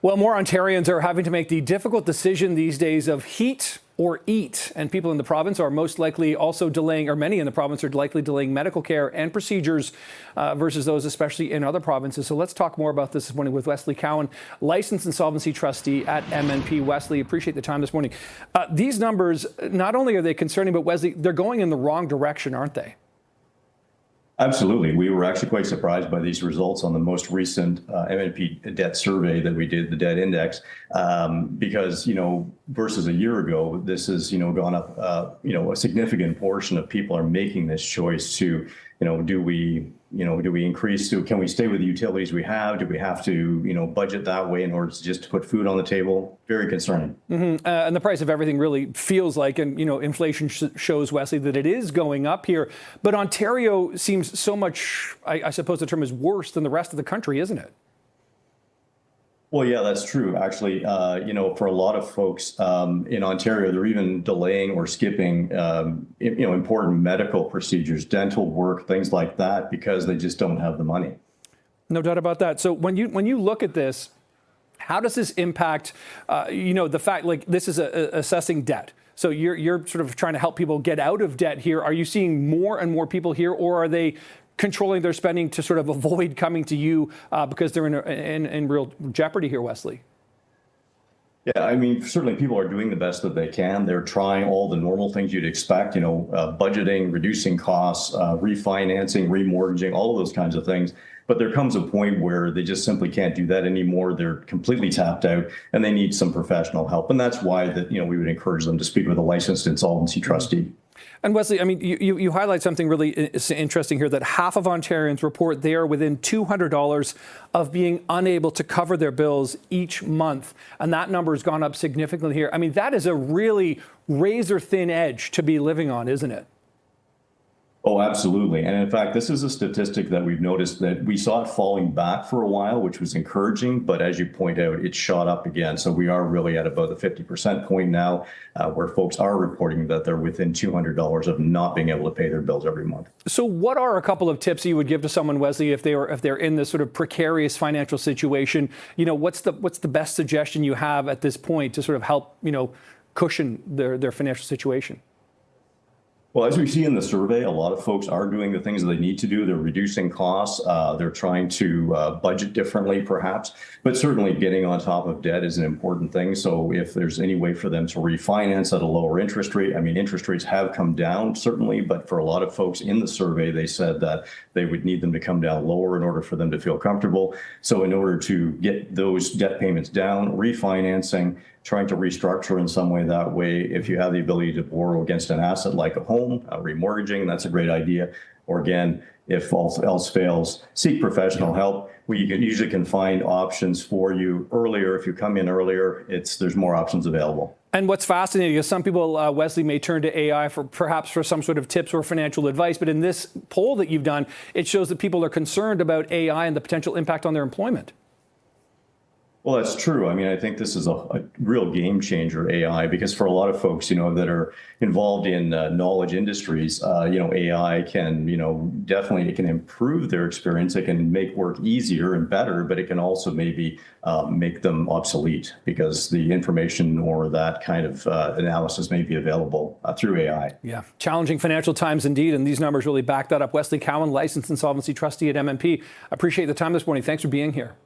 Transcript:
Well, more Ontarians are having to make the difficult decision these days of heat or eat. And people in the province are most likely also delaying, or many in the province are likely delaying medical care and procedures versus those especially in other provinces. So let's talk more about this morning with Wesley Cowan, licensed insolvency trustee at MNP. Wesley, appreciate the time this morning. These numbers, not only are they concerning, but Wesley, they're going in the wrong direction, aren't they? Absolutely. We were actually quite surprised by these results on the most recent MNP debt survey that we did, the debt index, because, versus a year ago, this has, gone up, a significant portion of people are making this choice to, do we increase, can we stay with the utilities we have? Do we have to, budget that way in order to just put food on the table? Very concerning. And the price of everything really feels like, and, inflation shows, Wesley, that it is going up here. But Ontario seems so much, I suppose the term is worse than the rest of the country, isn't it? Well, yeah, that's true. Actually, for a lot of folks in Ontario, they're even delaying or skipping, important medical procedures, dental work, things like that, because they just don't have the money. No doubt about that. So when you look at this, how does this impact, the fact, like, this is assessing debt? So you're sort of trying to help people get out of debt here. Are you seeing more and more people here, or are they controlling their spending to sort of avoid coming to you because they're in real jeopardy here, Wesley? Yeah, I mean, certainly people are doing the best that they can. They're trying all the normal things you'd expect, budgeting, reducing costs, refinancing, remortgaging, all of those kinds of things. But there comes a point where they just simply can't do that anymore. They're completely tapped out and they need some professional help. And that's why we would encourage them to speak with a licensed insolvency trustee. And Wesley, I mean, you highlight something really interesting here, that half of Ontarians report they are within $200 of being unable to cover their bills each month. And that number has gone up significantly here. I mean, that is a really razor thin edge to be living on, isn't it? Oh, absolutely. And in fact, this is a statistic that we've noticed that we saw it falling back for a while, which was encouraging. But as you point out, it shot up again. So we are really at about the 50% point now, where folks are reporting that they're within $200 of not being able to pay their bills every month. So what are a couple of tips you would give to someone, Wesley, if they're in this sort of precarious financial situation? What's the best suggestion you have at this point to sort of help, cushion their financial situation? Well, as we see in the survey, a lot of folks are doing the things that they need to do. They're reducing costs. They're trying to budget differently, perhaps. But certainly getting on top of debt is an important thing. So if there's any way for them to refinance at a lower interest rate, I mean, interest rates have come down, certainly. But for a lot of folks in the survey, they said that they would need them to come down lower in order for them to feel comfortable. So in order to get those debt payments down, refinancing, trying to restructure in some way that way. If you have the ability to borrow against an asset like a home, remortgaging, that's a great idea. Or again, if all else fails, seek professional help. We usually can find options for you earlier. If you come in earlier, there's more options available. And what's fascinating is some people, Wesley, may turn to AI perhaps for some sort of tips or financial advice. But in this poll that you've done, it shows that people are concerned about AI and the potential impact on their employment. Well, that's true. I mean, I think this is a real game changer, AI, because for a lot of folks, that are involved in knowledge industries, AI can, definitely it can improve their experience. It can make work easier and better, but it can also maybe make them obsolete because the information or that kind of analysis may be available through AI. Yeah, challenging financial times indeed, and these numbers really back that up. Wesley Cowan, licensed insolvency trustee at MNP. Appreciate the time this morning. Thanks for being here.